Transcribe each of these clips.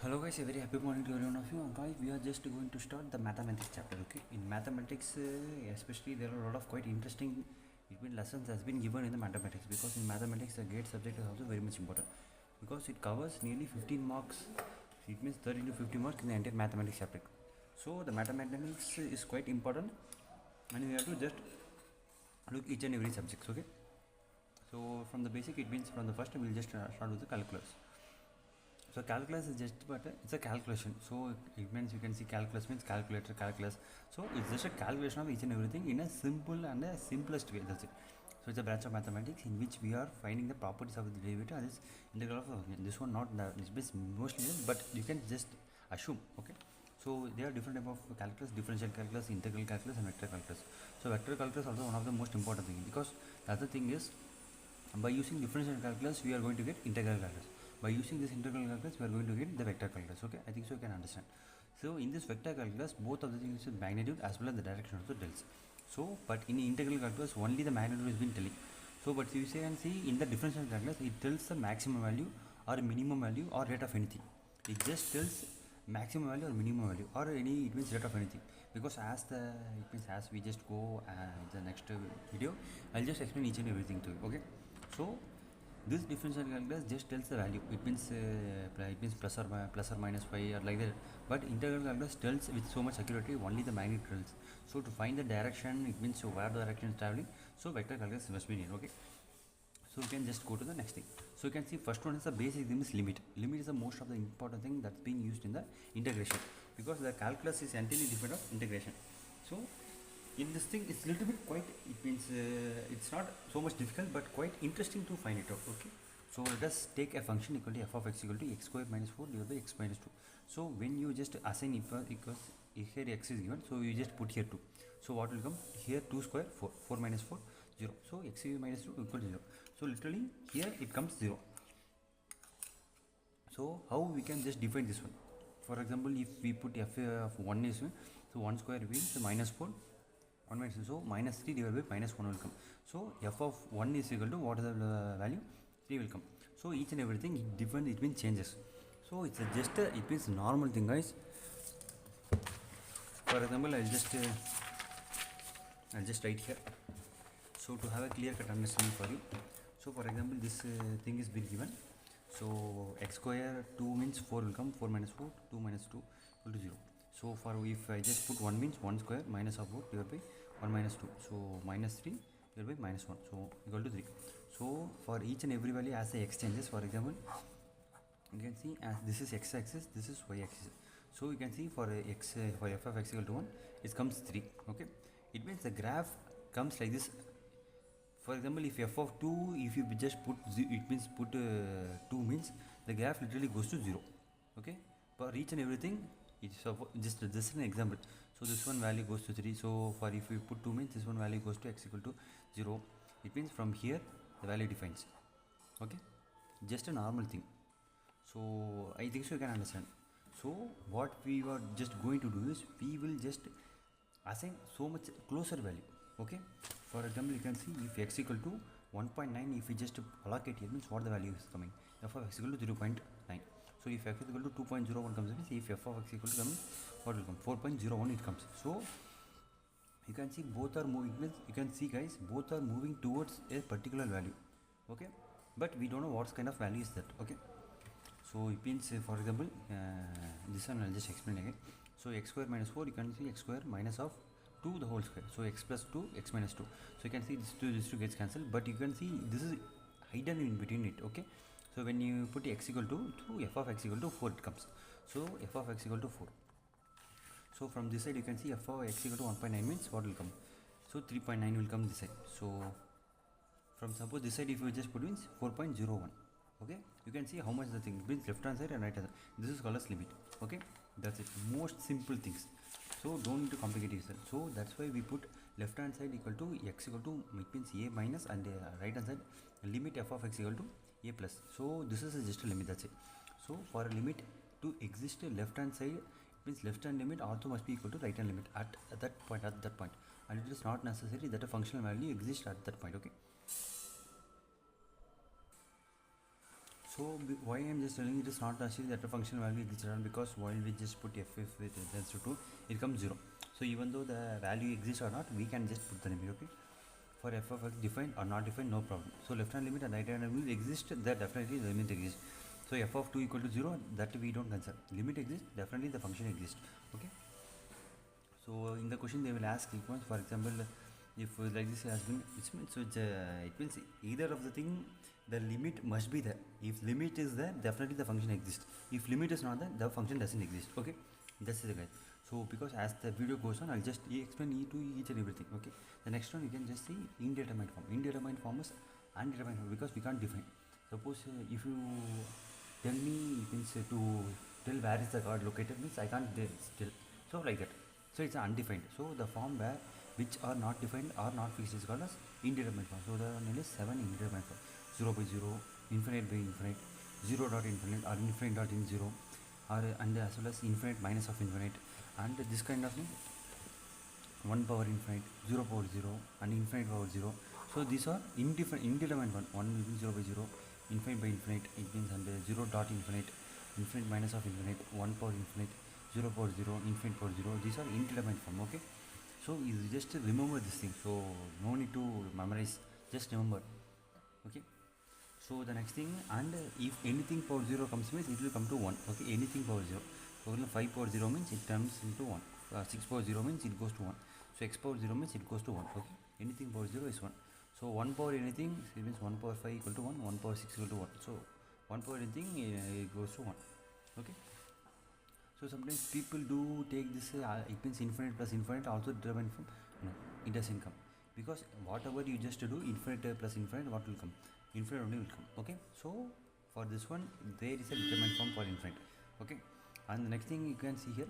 Hello guys, a very happy morning to every one of you. Guys, we are just going to start the mathematics chapter. Okay, in mathematics, especially there are a lot of quite interesting between lessons has been given in the mathematics, because in mathematics the gate subject is also very much important because it covers nearly 15 marks. It means 30 to 50 marks in the entire mathematics chapter. So the mathematics is quite important, and we have to just look each and every subjects. Okay, so from the basic, it means from the first we will just start with the calculus. So calculus is just but it's a calculation. So it means you can see calculus means calculator, calculus. So it's just a calculation of each and everything in a simple and a simplest way. That's it. So it's a branch of mathematics in which we are finding the properties of the derivative and this integral of this one not the it's based mostly this, but you can just assume. Okay. So there are different type of calculus: differential calculus, integral calculus, and vector calculus. So vector calculus also one of the most important thing, because the other thing is by using differential calculus we are going to get integral calculus. By using this integral calculus we are going to get the vector calculus. Okay, I think so you can understand. So in this vector calculus both of the things is magnitude as well as the direction also tells. So but in integral calculus only the magnitude has been telling. So but you can see in the differential calculus it tells the maximum value or minimum value or rate of anything. It just tells maximum value or minimum value or any, it means rate of anything, because as the it means as we just go the next video I'll just explain each and everything to you. Okay, so this differential calculus just tells the value. It means plus or minus 5 or like that. But integral calculus tells with so much accuracy only the magnitude tells. So to find the direction, it means so where the direction is traveling. So vector calculus must be needed. Okay. So we can just go to the next thing. So you can see first one is the basic thing is limit. Limit is the most of the important thing that's being used in the integration, because the calculus is entirely different of integration. So in this thing it's little bit quite, it means it's not so much difficult but quite interesting to find it out. Okay, so let us take a function equal to f of x equal to x square minus 4 divided by x minus 2. So when you just assign equals here x is given, so you just put here 2. So what will come here? 2 square 4, 4 minus 4 0. So x minus 2 equal to 0. So literally here it comes 0. So how we can just define this one? For example, if we put f of 1 is, so 1 square means minus 4 1 minus 2, so minus 3 divided by minus 1 will come. So f of 1 is equal to what is the value? 3 will come. So each and everything different, it means changes. So it's just a, it means normal thing, guys. For example, I'll just write here, so to have a clear cut understanding for you. So for example, this thing is been given. So x square 2 means 4 will come, 4 minus 4 2 minus 2 equal to 0. So for if I just put 1 means 1 square minus of 4 divided by 1 minus 2, so minus 3 divided by minus 1, so equal to 3. So for each and every value as the x changes, for example you can see as this is x axis, this is y axis. So you can see for x for f of x equal to 1 it comes 3. Okay, it means the graph comes like this. For example, if f of 2, if you just put it means put 2 means the graph literally goes to 0. Okay, for each and everything it's just an example. So this one value goes to 3. So for if we put 2 means this one value goes to x equal to 0. It means from here the value defines. Okay, just a normal thing. So I think so you can understand. So what we were just going to do is we will just assign so much closer value. Okay, for example you can see if x equal to 1.9, if we just allocate here means what the value is coming, f of x equal to 0.9. So if x equal to 2.01 comes, means if f of x equal to come, what will come? 4.01 it comes. So you can see both are moving, means you can see guys both are moving towards a particular value. Okay, but we don't know what kind of value is that. Okay, so it means for example this one I'll just explain again. So x square minus 4, you can see x square minus of 2 the whole square, so x plus 2 x minus 2. So you can see this two gets cancelled, but you can see this is hidden in between it. Okay, so when you put x equal to f of x equal to 4 it comes. So f of x equal to 4. So from this side you can see f of x equal to 1.9 means what will come? So 3.9 will come this side. So from suppose this side if you just put means 4.01. Okay, you can see how much the thing means left hand side and right hand side. This is called as limit. Okay, that's it, most simple things. So don't need to complicate yourself. So that's why we put left hand side equal to x equal to, it means a minus, and right hand side limit f of x equal to a plus. So this is just a limit, that's it. So for a limit to exist left hand side, it means left hand limit also must be equal to right hand limit at that point, and it is not necessary that a functional value exists at that point. Okay, So why I'm just telling it is not actually that a function value exists around, because while we just put f if it tends to 2, it comes 0. So even though the value exists or not, we can just put the limit. Okay, for f of x defined or not defined, no problem. So left hand limit and right hand limit exist, that definitely the limit exists. So f of 2 equal to 0, that we don't consider. Limit exists, definitely the function exists. Okay, so in the question they will ask equals, for example, if like this has been, it means either of the thing, the limit must be there. If limit is there, definitely the function exists. If limit is not there, the function doesn't exist. Okay, that's the guide. So because as the video goes on, I'll just explain to each and everything. Okay, the next one you can just see indeterminate form. Indeterminate form is undetermined form, because we can't define. Suppose if you tell me, it means to tell where is the card located, means I can't still. So like that. So it's undefined. So the form where which are not defined or not fixed is called as indeterminate form. So the name is 7 indeterminate form. 0 by 0, infinite by infinite, 0 dot infinite, or infinite dot in 0, or and as well as infinite minus of infinite, and this kind of thing, 1 power infinite, 0 power 0, and infinite power 0. So these are indeterminate one. 1 will be 0 by 0, infinite by infinite, it means, and 0 dot infinite, infinite minus of infinite, 1 power infinite, 0 power 0, infinite power 0. These are indeterminate form. Okay, so you just remember this thing, so no need to memorize, just remember. Okay, so the next thing, and if anything power 0 comes, means it will come to 1. Okay, anything power 0. So 5 power 0 means it turns into 1. 6 power 0 means it goes to 1. So x power 0 means it goes to 1. Okay, anything power 0 is 1. So 1 power anything, it means 1 power 5 equal to 1, 1 power 6 equal to 1. So 1 power anything, it goes to 1. Okay, so sometimes people do take this, it means infinite plus infinite also determined from, no, it doesn't come, because whatever you just do, infinite plus infinite, what will come? Infinite only will come. Okay, so for this one there is a determined form for infinite. Okay, and the next thing you can see here,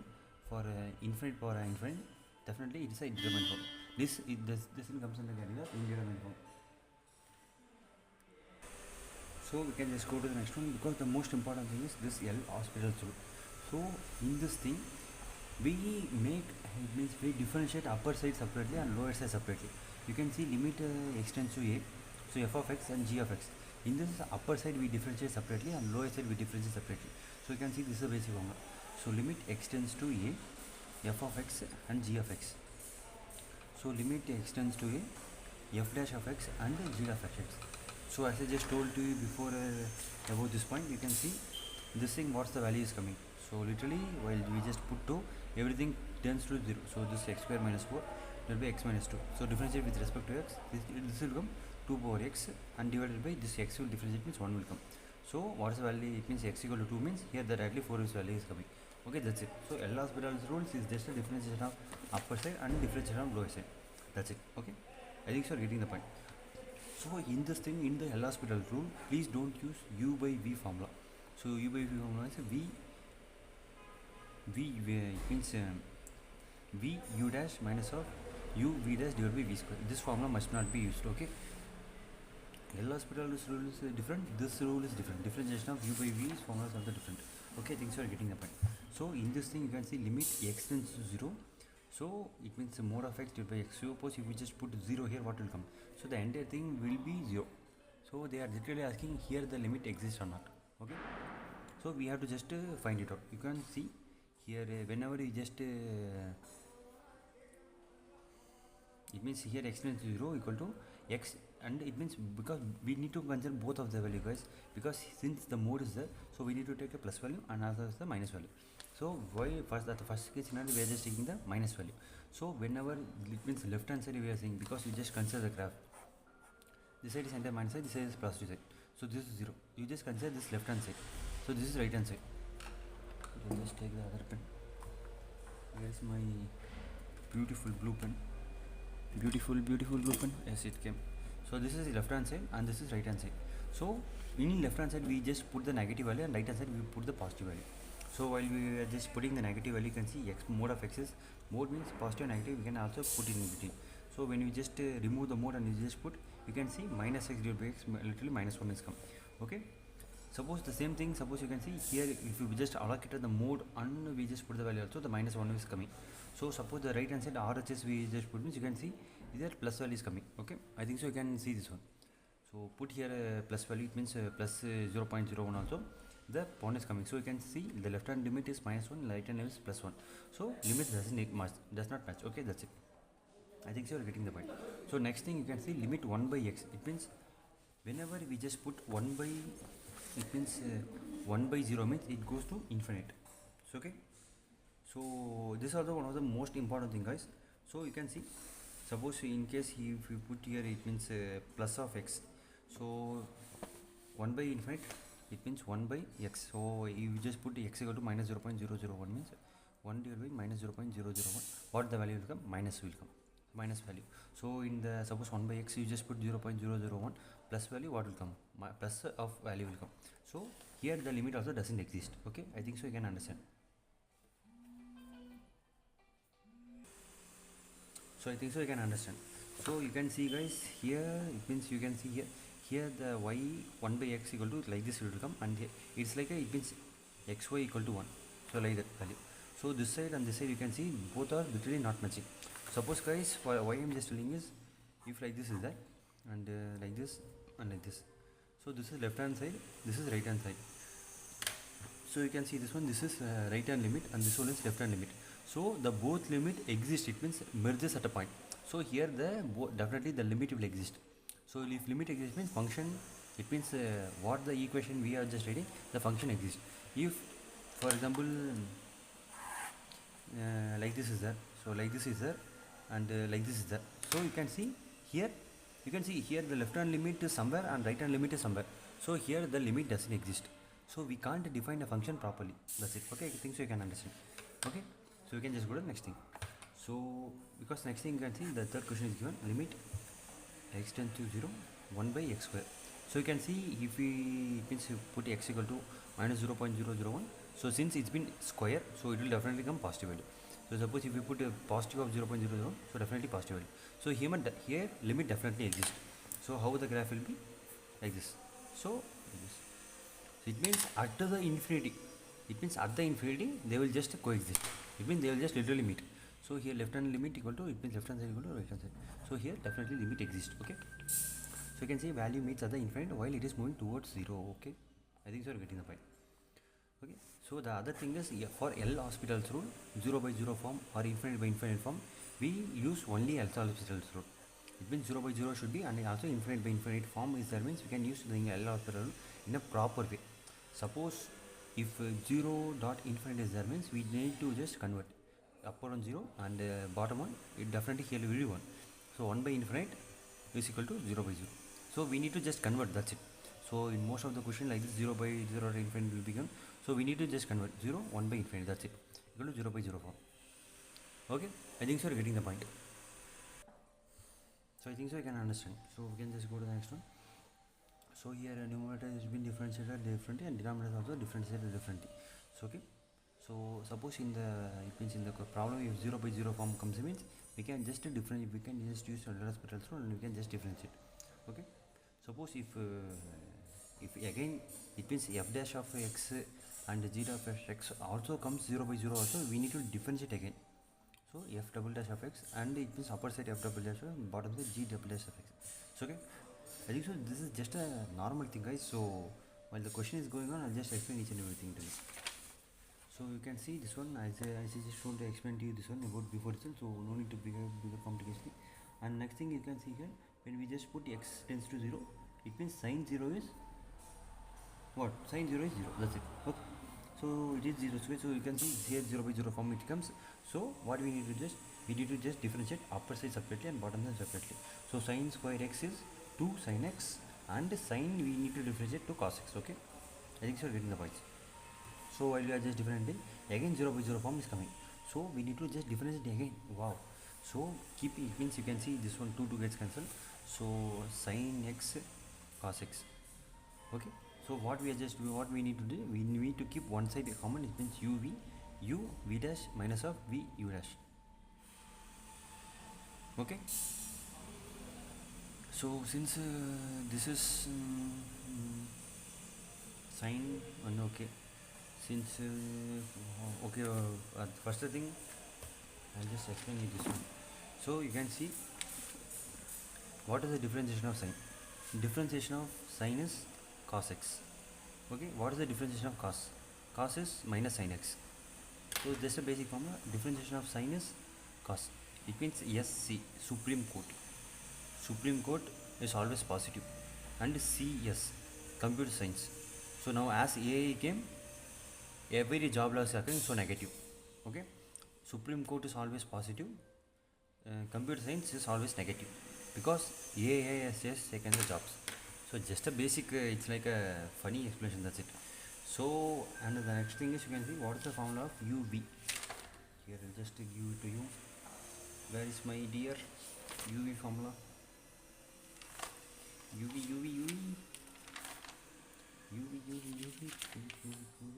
for infinite power infinite, definitely it is a determined form. This comes under the category of indeterminate form. So we can just go to the next one, because the most important thing is this L'Hospital's rule. So in this thing, we make, it means we differentiate upper side separately and lower side separately. You can see limit extends to a, so f of x and g of x. In this upper side we differentiate separately and lower side we differentiate separately. So you can see this is a basic formula. So limit extends to a, f of x and g of x. So limit extends to a, f dash of x and g of x. So as I just told to you before about this point, you can see this thing, what's the value is coming. So literally while we just put 2, everything tends to 0. So this x square minus 4 will be x minus 2. So differentiate with respect to x, this will come 2 power x, and divided by this x will differentiate, means 1 will come. So what is the value? It means x equal to 2 means here directly 4 is value is coming. Okay, that's it. So L'Hospital's rules is just a differentiation of upper side and differentiation of lower side. That's it. Okay, I think you are getting the point. So in this thing, in the L'Hospital rule, please don't use u by v formula. So u by v formula is v means v u dash minus of u v dash divided by v square. This formula must not be used. Okay, L'Hospital's rule is different, this rule is different. Differentiation of u by v formulas are also different. Okay, things are getting the point. So in this thing you can see limit x tends to 0. So it means the mode of x divided by x. Suppose if we just put 0 here, what will come? So the entire thing will be 0. So they are literally asking here the limit exists or not. Okay, so we have to just find it out. You can see here whenever you just it means here x tends to 0 equal to x, and it means because we need to consider both of the value, guys, because since the mode is there, so we need to take a plus value and also the minus value. So why first, that the first case scenario we are just taking the minus value. So whenever it means left hand side we are saying, because you just consider the graph, this side is entire minus side, this side is positive side, so this is 0. You just consider this left hand side, so this is right hand side. You just take the other pen. Where is my beautiful blue pen? Beautiful blue pen. Yes, it came. So this is the left hand side and this is right hand side. So in left hand side we just put the negative value, and right hand side we put the positive value. So while we are just putting the negative value, you can see x mode of x is, mode means positive and negative, we can also put in between. So when we just remove the mode and you just put, you can see minus x divided by x, literally minus 1 is come. Okay, suppose the same thing, suppose you can see here, if you just allocated the mode and we just put the value also, the minus 1 is coming. So suppose the right hand side RHS we just put, means you can see either plus value is coming. Okay, I think so you can see this one. So put here plus value, it means plus 0.01 also. The pawn is coming. So you can see the left hand limit is -1, right hand limit is +1. So limit does not match. Okay, that's it. I think so you're getting the point. So next thing you can see limit 1 by x. It means whenever we just put 1 by, it means 1 by 0 means it goes to infinite. So okay. So this is also one of the most important thing, guys. So you can see, suppose in case if you put here, it means plus of x. So 1 by infinite, it means 1 by x. So you just put x equal to minus 0.001 means 1 divided by minus 0.001. What the value will come? Minus will come. Minus value. So in the suppose 1 by x, you just put 0.001 plus value. What will come? Plus of value will come. So here the limit also doesn't exist. Okay, I think so you can understand. So I think so you can understand. So you can see, guys, here it means you can see here the y 1 by x equal to like this will come, and here it's like it means xy equal to 1. So like that value. So this side and this side you can see both are literally not matching. Suppose, guys, for why I'm just telling is, if like this is that, and like this and like this. So this is left hand side, this is right hand side. So you can see this one, this is right hand limit, and this one is left hand limit. So the both limit exist, it means merges at a point. So here the definitely the limit will exist. So if limit exists means function, it means what the equation we are just writing, the function exists. If for example like this is there, so like this is there, and like this is there. So you can see here, you can see here the left hand limit is somewhere and right hand limit is somewhere. So here the limit doesn't exist. So we can't define a function properly. That's it. Okay, I think so you can understand. Okay, so you can just go to the next thing. So because next thing you can see the third question is given, limit x tends to 0 1 by x square. So you can see if we, it means you put x equal to minus 0.001. So since it's been square, so it will definitely come positive value. So suppose if you put a positive of 0.00, so definitely positive value. So here limit definitely exists. So how the graph will be? Like this. So it means at the infinity, it means at the infinity they will just coexist. It means they will just literally meet. So here left hand limit equal to, it means left hand side equal to right hand side. So here definitely limit exists. Okay, so you can see value meets at the infinite while it is moving towards 0. Okay, I think so you're getting the point. Okay, so the other thing is, for L'Hospital's rule, 0 by 0 form or infinite by infinite form, we use only L'Hospital's rule. It means 0 by 0 should be, and also infinite by infinite form is there, means we can use the L'Hospital rule in a proper way. Suppose if 0 dot infinite is there, means we need to just convert upper one 0 and bottom one, it definitely here will be 1. So 1 by infinite is equal to 0 by 0. So we need to just convert, that's it. So in most of the question like this, 0 by 0 or infinite will become. So we need to just convert 0 1 by infinite, that's it, equal to 0 by 0 form. Okay, I think so you're getting the point. So I think so you can understand. So we can just go to the next one. So here numerator has been differentiated differently and denominator also differentiated differently. So okay, so suppose in the, it means in the problem if 0 by 0 form comes, means we can just differentiate, we can just use L'Hospital rule and we can just differentiate. Okay, suppose if again it means f dash of x and g dash of x also comes 0 by 0 also, we need to differentiate again. So f double dash of x, and it means upper side f double dash of bottom side g double dash of x. So okay, I think so this is just a normal thing, guys. So while the question is going on, I'll just explain each and everything to you. So you can see this one, I just want to explain to you this one about before itself, so no need to bigger complication. And next thing you can see here, when we just put x tends to 0, it means sin 0 is what? Sin 0 is 0, that's it. Okay, so it is 0 square. So you can see here 0 by 0 form it comes. So what we need to just, we need to just differentiate upper side separately and bottom side separately. So sin square x is 2 sin x, and sin we need to differentiate to cos x. Okay, I think so you're getting the points. So while we are just differentiating, again 0 by 0 form is coming. So we need to just differentiate again. Wow. So keep, it means you can see this one 2 gets cancelled. So sin x cos x. Okay, so what we need to do, we need to keep one side common. It means u v dash minus of v u dash. Okay, so since this is sin, okay, since okay, first thing I'll just explain you this one. So you can see what is the differentiation of sin. differentiation of sin is cos x. Okay, what is the differentiation of cos? Cos is minus sin x. So just a basic formula, differentiation of sin is cos. It means SC, Supreme Court. Supreme Court is always positive. And CS, computer science. So now as AI came, every job loss is occurring, so negative. Okay, Supreme Court is always positive. Computer science is always negative because AI has just taken the jobs. So just a basic, it's like a funny explanation, that's it. So, and the next thing is, you can see what is the formula of UV. Here I'll just give it to you. Where is my dear UV formula? UV, UV, UV. UV, UV, UV, UV.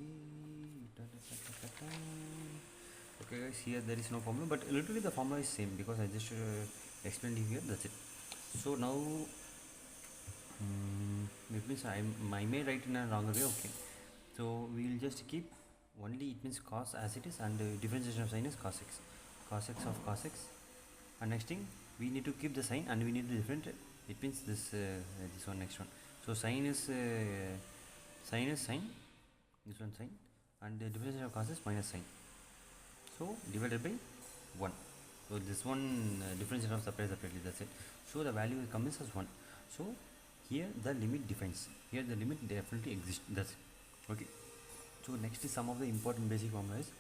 Okay guys, here there is no formula, but literally the formula is same because I just explained it here, that's it. So now, it means I may write in a wrong way, okay. So we will just keep only, it means cos as it is, and differentiation of sin is cos x. Cos x of cos x. And next thing, we need to keep the sign and we need to different, it means this one, next one. So sin is sin, this one sin, and the differentiation of cos is minus sin. So divided by 1. So this one differentiation of separately, that's it. So the value will come as 1. So here the limit defines. Here the limit definitely exists. That's it. Okay. So next is some of the important basic formulas.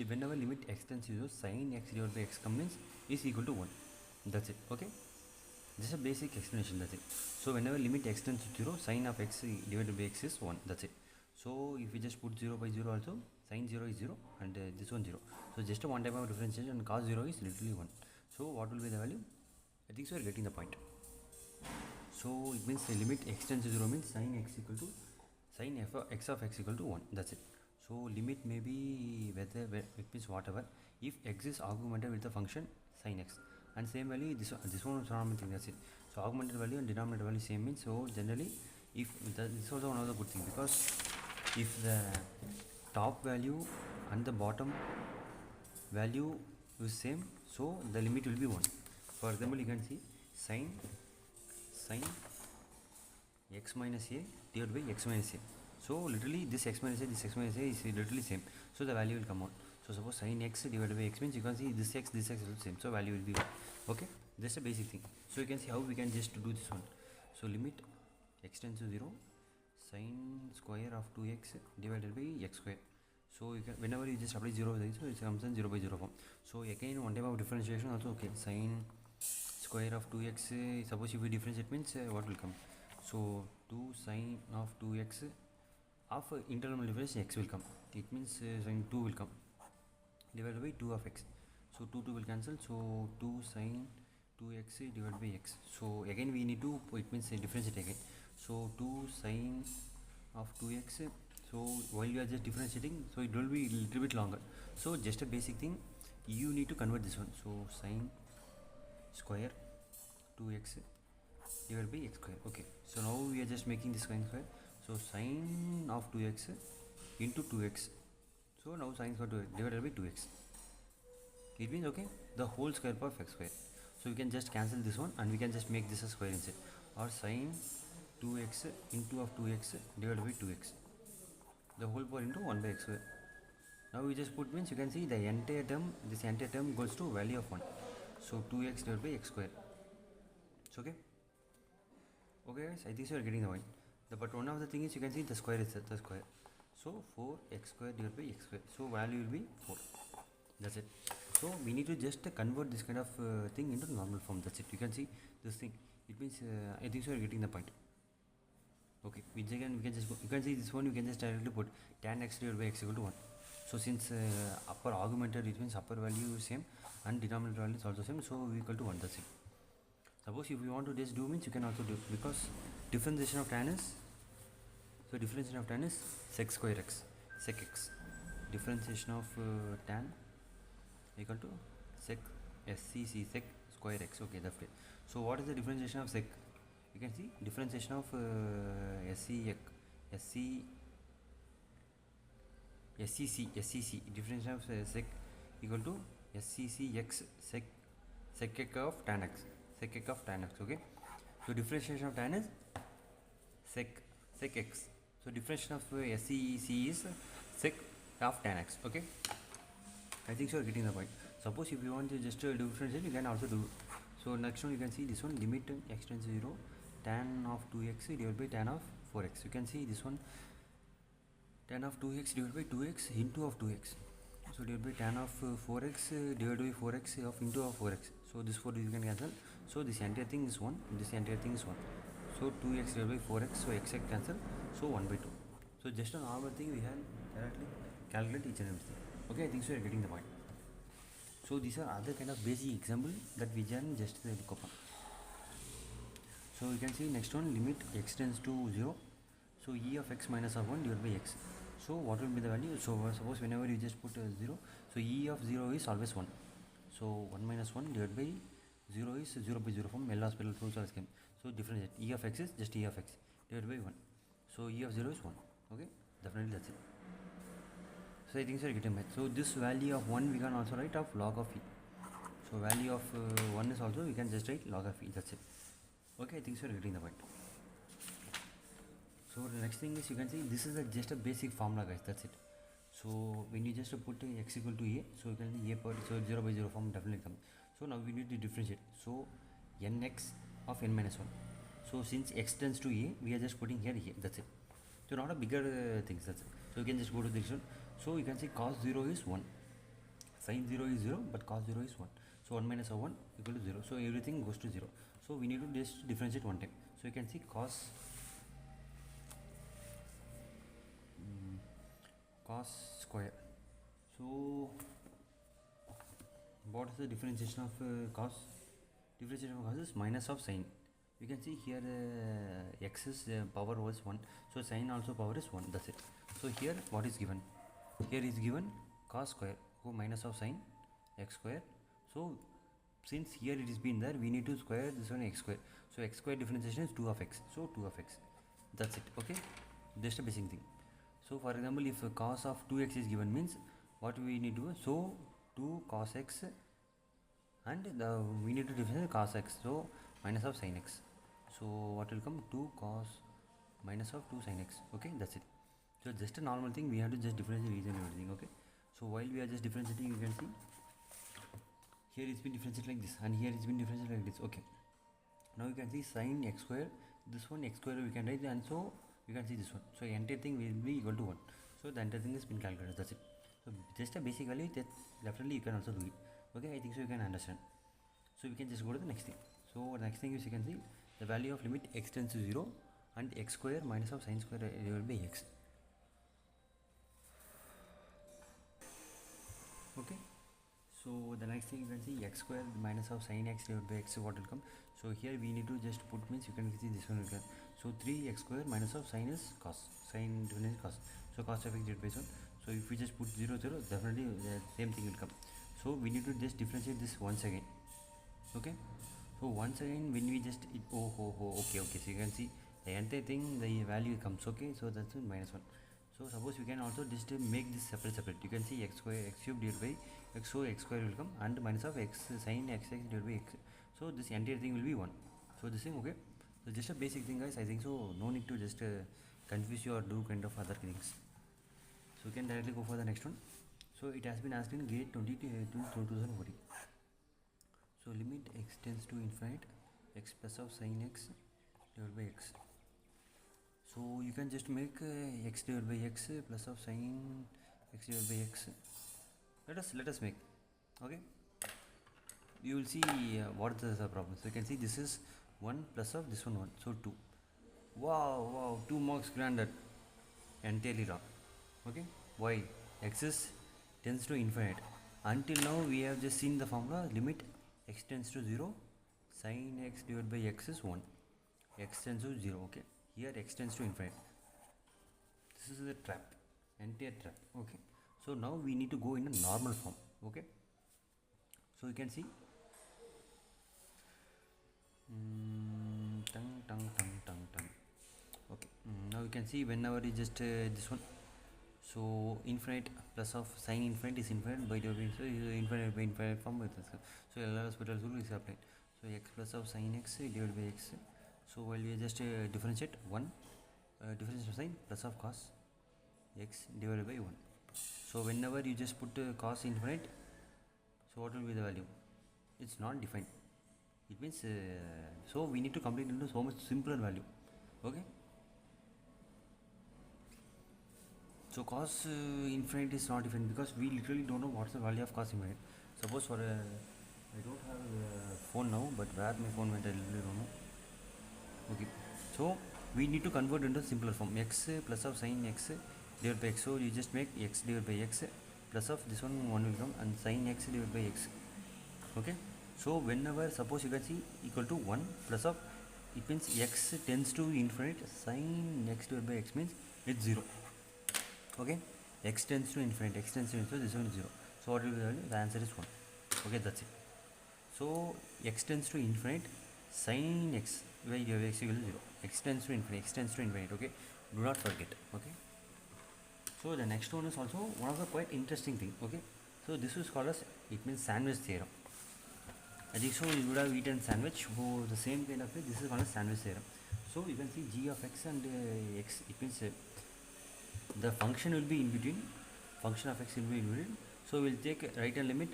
Whenever limit extends to 0, sin x divided by x comes is equal to 1. That's it. Okay. This is a basic explanation. That's it. So whenever limit extends to 0, sin of x divided by x is 1. That's it. So if we just put 0 by 0 also, sin 0 is 0 and this one 0. So just a one type of differentiation, and cos 0 is literally 1. So what will be the value? I think so we are getting the point. So it means the limit extends to 0 means sin x equal to sin f of x equal to 1. That's it. So limit may be whether, it means whatever, if x is augmented with the function sin x, and same value this one is normal thing, that's it. So augmented value and denominator value same means, so generally if this is also one of the good thing, because if the top value and the bottom value is same, so the limit will be 1. For example, you can see sin x minus a divided by x minus a. So literally this x minus a, this x minus a is literally same. So the value will come out. So suppose sin x divided by x means you can see this x is also same. So value will be 1. Okay. Just a basic thing. So you can see how we can just do this one. So limit x tends to 0, sin square of 2x divided by x square. So you can, whenever you just apply 0, so it comes in 0 by 0 form. So again one type of differentiation also, okay. Sin square of 2x, suppose if we differentiate means what will come? So 2 sin of 2x of internal difference x will come. It means sin 2 will come divided by 2 of x. So 2 will cancel. So 2 sin 2x divided by x. So again we need to, it means differentiate again. So 2 sin of 2x. So while you are just differentiating, so it will be a little bit longer. So just a basic thing, you need to convert this one. So sin square 2x divided by x square. Okay. So now we are just making this sin square. So sin of 2x into 2x. So now sin square 2x divided by 2x. It means, okay, the whole square of x square. So we can just cancel this one and we can just make this a square instead. Or sin 2x into of 2x divided by 2x. The whole power into 1 by x square. Now we just put means you can see the entire term, this entire term goes to value of 1. So 2x divided by x square. It's okay. Okay guys, I think so you are getting the point. But one of the thing is you can see the square is the square. So 4x square divided by x square. So value will be 4. That's it. So we need to just convert this kind of thing into normal form. That's it. You can see this thing. It means I think so you are getting the point. Okay. We can just go, you can see this one. You can just directly put tan x divided by x equal to 1. So since upper augmented, it means upper value is same and denominator value is also same. So we equal to 1. That's it. Suppose if you want to just do means you can also do, because differentiation of tan is, so differentiation of tan is sec square x, sec x. Differentiation of tan equal to sec sec square x. Okay, that's it. So what is the differentiation of sec? You can see differentiation of SCC differentiation of sec equal to SCC x sec x of tan x, sec x of tan x. Okay. So differentiation of tan is sec x. So differentiation of SEC is sec of tan x. Okay, I think so you're getting the point. Suppose if you want to just differentiate, you can also do. So next one you can see this one, limit x tends to 0, tan of 2x divided by tan of 4x. You can see this one, tan of 2x divided by 2x into of 2x. So divided by tan of 4x divided by 4x of into of 4x. So this 4 you can cancel. So this entire thing is 1, this entire thing is 1. So 2x divided by 4x, so x cancel, so 1 by 2. So just a normal thing we can directly calculate each and everything. Okay, I think so you're getting the point. So these are other kind of basic example that we can just look upon. So you can see next one, limit x tends to 0. So e of x minus of 1 divided by x. So what will be the value? So suppose whenever you just put 0, so e of 0 is always 1. So 1 minus 1 divided by 0 is 0 by 0 from L hospital rules are scheme. So differentiate, e of x is just e of x divided by 1. So e of 0 is 1. Okay, definitely that's it. So I think so you getting math. So this value of 1 we can also write of log of e. So value of 1 is also we can just write log of e, that's it. Okay, I think so you're getting the point. So the next thing is you can see this is just a basic formula guys, that's it. So when you just put x equal to a, so you can see a power, so 0 by 0 form definitely come. So now we need to differentiate. So nx of n minus 1. So since x tends to a, we are just putting here a, that's it. So not a bigger things, that's it. So you can just go to this one. So you can see cos 0 is 1, sin 0 is 0, but cos 0 is 1. So 1 minus of 1 equal to 0. So everything goes to 0. So we need to just differentiate one time. So you can see cos square. So what is the differentiation of cos? Differentiation of cos is minus of sin. You can see here x's power was 1, so sin also power is 1, that's it. So here what is given? Here is given cos square, so minus of sin x square. So since here it is been there, we need to square this one x square. So x square differentiation is 2 of x, so 2 of x, that's it. Okay, just a basic thing. So for example, if cos of 2x is given, means what we need to do, so 2 cos x and we need to differentiate cos x, so minus of sin x. So what will come? 2 cos minus of 2 sin x. Okay, that's it. So just a normal thing, we have to just differentiate region and everything. Okay, so while we are just differentiating, you can see here it's been differentiated like this, and here it's been differentiated like this. Okay, now you can see sin x square, this one x square we can write, and so you can see this one. So entire thing will be equal to 1. So the entire thing has been calculated, that's it. So just a basic value, that definitely you can also do it. Okay, I think so you can understand. So we can just go to the next thing. So the next thing is you can see the value of limit x tends to 0 and x square minus of sin square divided by x. Okay, so the next thing you can see x square minus of sin x divided by x, what will come? So here we need to just put, means you can see this one will come. So 3x square minus of sin is cos, sin difference cos, so cos of x divided by 1. So if we just put 0 0, definitely the same thing will come. So we need to just differentiate this once again. Okay, so once again when we just okay, so you can see the entire thing, the value comes. Okay, so that's minus 1. So suppose we can also just make this separate. You can see x square, x cube divided by x, so x square will come, and minus of x sin x divided by x. So this entire thing will be 1. So this thing, okay. So just a basic thing guys, I think so no need to just confuse you or do kind of other things. So we can directly go for the next one. So it has been asked in GATE 2014. So limit x tends to infinite, x plus of sin x divided by x. So you can just make x divided by x plus of sin x divided by x. Let us make. Okay, you will see what is the problem. So you can see this is 1 plus of this one 1, so 2. Wow, 2 marks granted, entirely wrong. Okay, why? X is tends to infinite. Until now we have just seen the formula, limit x tends to 0, sin x divided by x is 1, x tends to 0. Okay, here x tends to infinite. This is a trap, entire trap. Okay, so now we need to go in a normal form. Okay, so you can see okay, now you can see whenever you just this one, so infinite plus of sin infinite is infinite by dividing, so infinite by infinite form with this. So L hospital rule is applied. So x plus of sin x divided by x, So while we just differentiate 1 differential sign plus of cos x divided by 1. So whenever you just put cos infinite, so what will be the value? It's not defined. It means so we need to complete into so much simpler value. Okay. So cos infinite is not defined because we literally don't know what's the value of cos infinite. Suppose for a I don't have a phone now, but where my phone went I literally don't know. Okay, so we need to convert into simpler form. X plus of sin x divided by x. So you just make x divided by x plus of this one will come and sin x divided by x. Okay, so whenever suppose you can see equal to 1 plus of, it means x tends to infinite, sin x divided by x means it's 0. Okay, x tends to infinite, x tends to infinite, this one is 0. So what will be the value? The answer is 1. Okay, that's it. So x tends to infinite, sin x by x equal to 0. X tends to infinite, x tends to infinite. Okay, do not forget. Okay, so the next one is also one of the quite interesting thing. Okay, so this is called as, it means sandwich theorem. I think so you would have eaten sandwich, so the same kind of thing. This is called as sandwich theorem. So you can see g of x and x, it means the function will be in between, function of x will be in between. So we'll take right hand limit,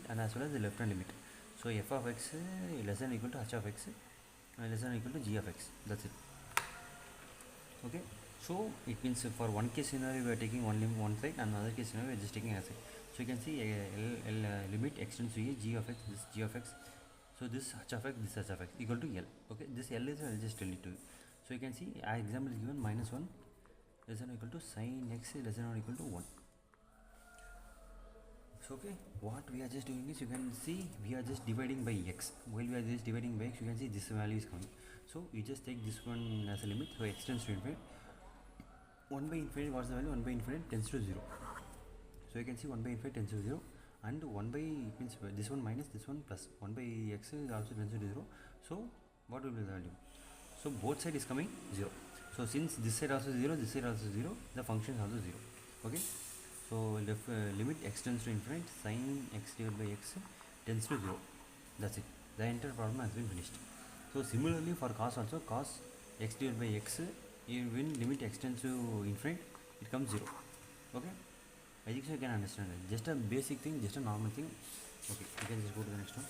and as well as the left hand limit. So f of x less than or equal to h of x less than or equal to g of x. That's it. Okay, so it means for one case scenario we are taking one side, and another case scenario we are just taking another side. So you can see limit x tends to a g of x, this g of x. So this h of x, this h of x equal to L. Okay, this L is, I'll just tell it to you. So you can see our example is given -1 less than or equal to sin x less than or equal to 1. So okay, what we are just doing is, you can see we are just dividing by x. While we are just dividing by x, you can see this value is coming. So you just take this one as a limit. So x tends to infinite. 1 by infinite, what's the value? 1 by infinite tends to 0. So you can see 1 by infinite tends to 0, and 1 by, it means this one minus this one plus 1 by x is also tends to 0. So what will be the value? So both side is coming 0. So since this side also 0, this side also 0, the function is also 0. Okay, so limit x tends to infinite, sin x divided by x tends to 0. That's it. The entire problem has been finished. So similarly for cos also, cos x divided by x, when limit x tends to infinite, it comes 0. Okay, I think so you can understand it. Just a basic thing, just a normal thing. Okay, you can just go to the next one.